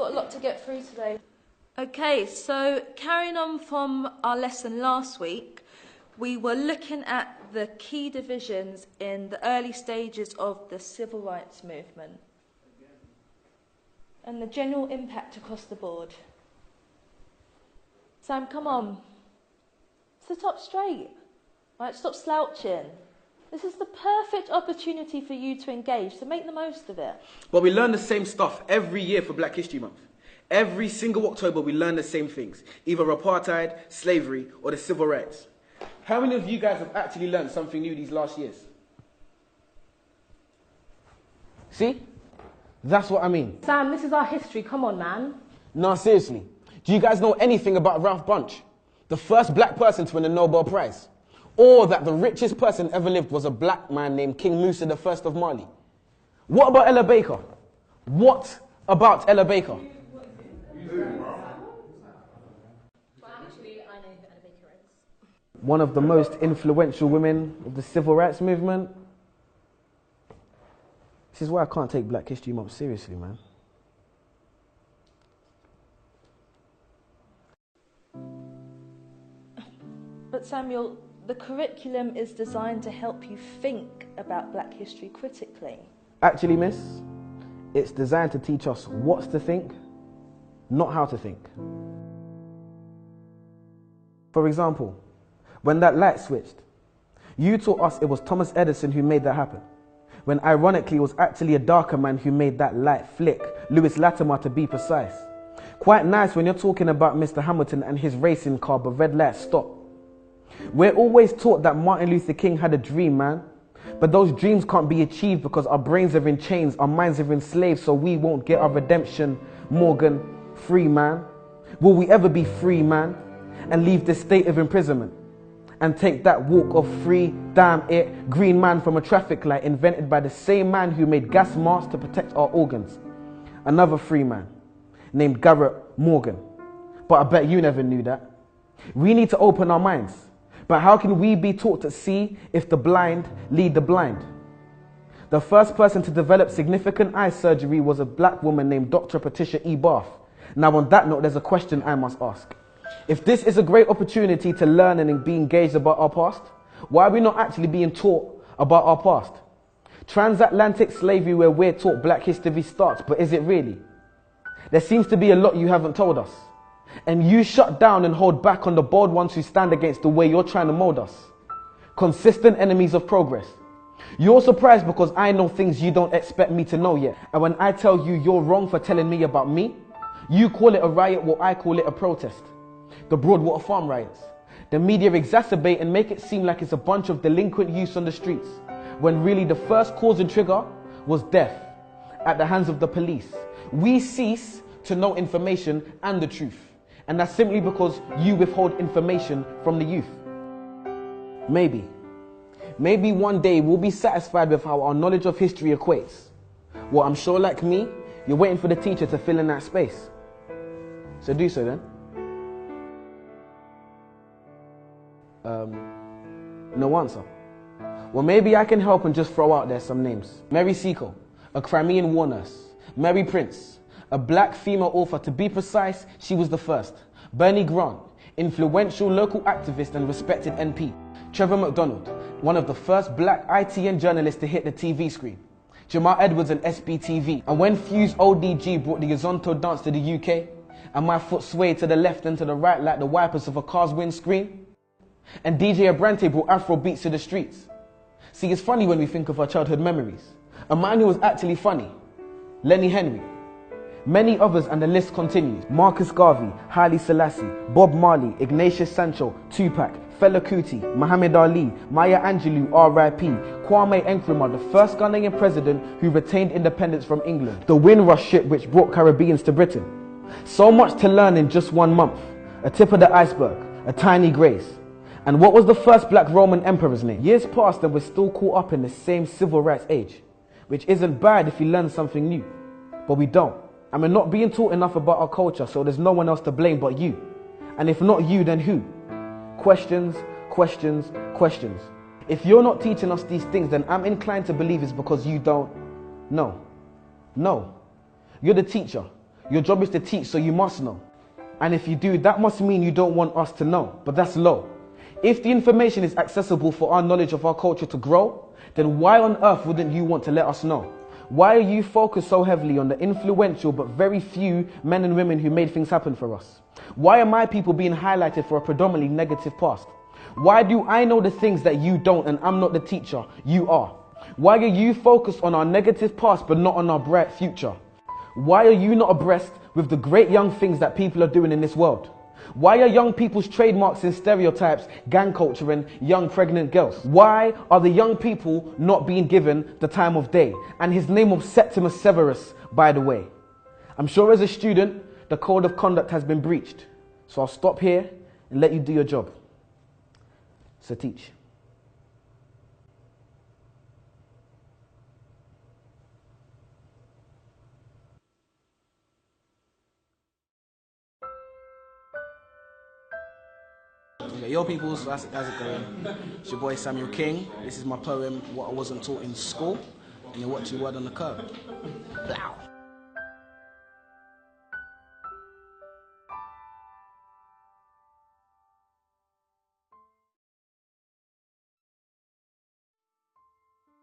got a lot to get through today. Okay, so carrying on from our lesson last week, we were looking at the key divisions in the early stages of the civil rights movement and the general impact across the board. Sam, come on. Sit up straight. Right, stop slouching. This is the perfect opportunity for you to engage, so make the most of it. But we learn the same stuff every year for Black History Month. Every single October we learn the same things, either apartheid, slavery, or the civil rights. How many of you guys have actually learned something new these last years? See? That's what I mean. Sam, this is our history, come on, man. No, seriously. Do you guys know anything about Ralph Bunche? The first black person to win a Nobel Prize? Or that the richest person ever lived was a black man named King Musa I of Mali? What about Ella Baker? What about Ella Baker? One of the most influential women of the civil rights movement. This is why I can't take Black History Month seriously, man. But Samuel, the curriculum is designed to help you think about Black history critically. Actually, miss, it's designed to teach us what to think, not how to think. For example, when that light switched, you taught us it was Thomas Edison who made that happen, when ironically it was actually a darker man who made that light flick, Lewis Latimer to be precise. Quite nice when you're talking about Mr. Hamilton and his racing car, but red lights stop. We're always taught that Martin Luther King had a dream, man. But those dreams can't be achieved because our brains are in chains, our minds are enslaved, so we won't get our redemption. Morgan, free, man. Will we ever be free, man? And leave this state of imprisonment? And take that walk of free, damn it, green man from a traffic light invented by the same man who made gas masks to protect our organs. Another free man named Garrett Morgan. But I bet you never knew that. We need to open our minds. But how can we be taught to see if the blind lead the blind? The first person to develop significant eye surgery was a black woman named Dr. Patricia E. Bath. Now on that note, there's a question I must ask. If this is a great opportunity to learn and be engaged about our past, why are we not actually being taught about our past? Transatlantic slavery, where we're taught Black history starts, but is it really? There seems to be a lot you haven't told us. And you shut down and hold back on the bold ones who stand against the way you're trying to mold us. Consistent enemies of progress. You're surprised because I know things you don't expect me to know yet. And when I tell you you're wrong for telling me about me, you call it a riot while I call it a protest. The Broadwater Farm riots. The media exacerbate and make it seem like it's a bunch of delinquent youths on the streets, when really the first cause and trigger was death at the hands of the police. We cease to know information and the truth. And that's simply because you withhold information from the youth. Maybe one day we'll be satisfied with how our knowledge of history equates. Well, I'm sure like me, you're waiting for the teacher to fill in that space. So do so then. No answer. Well, maybe I can help and just throw out there some names. Mary Seacole, a Crimean war nurse. Mary Prince, a black female author. To be precise, she was the first. Bernie Grant, influential local activist and respected NP. Trevor McDonald, one of the first black ITN journalists to hit the TV screen. Jamal Edwards and SBTV. And when Fuse ODG brought the Azonto dance to the UK, and my foot swayed to the left and to the right like the wipers of a car's windscreen, and DJ Abrante brought Afro beats to the streets. See, it's funny when we think of our childhood memories. A man who was actually funny, Lenny Henry. Many others, and the list continues. Marcus Garvey, Haile Selassie, Bob Marley, Ignatius Sancho, Tupac, Fela Kuti, Muhammad Ali, Maya Angelou, R.I.P., Kwame Nkrumah, the first Ghanaian president who retained independence from England, the Windrush ship which brought Caribbeans to Britain. So much to learn in just 1 month. A tip of the iceberg, a tiny grace. And what was the first black Roman emperor's name? Years passed and we're still caught up in the same civil rights age, which isn't bad if you learn something new, but we don't. And we're not being taught enough about our culture, so there's no one else to blame but you. And if not you, then who? Questions, questions, questions. If you're not teaching us these things, then I'm inclined to believe it's because you don't know. No. You're the teacher. Your job is to teach, so you must know. And if you do, that must mean you don't want us to know, but that's low. If the information is accessible for our knowledge of our culture to grow, then why on earth wouldn't you want to let us know? Why are you focused so heavily on the influential but very few men and women who made things happen for us? Why are my people being highlighted for a predominantly negative past? Why do I know the things that you don't and I'm not the teacher, you are? Why are you focused on our negative past but not on our bright future? Why are you not abreast with the great young things that people are doing in this world? Why are young people's trademarks and stereotypes gang culture and young pregnant girls? Why are the young people not being given the time of day? And his name was Septimus Severus, by the way. I'm sure as a student, the code of conduct has been breached. So I'll stop here and let you do your job. So teach. Okay, yo peoples, how's it going? It's your boy Samuel King. This is my poem, What I Wasn't Taught in School. And you're watching Word on the Curb. Blow.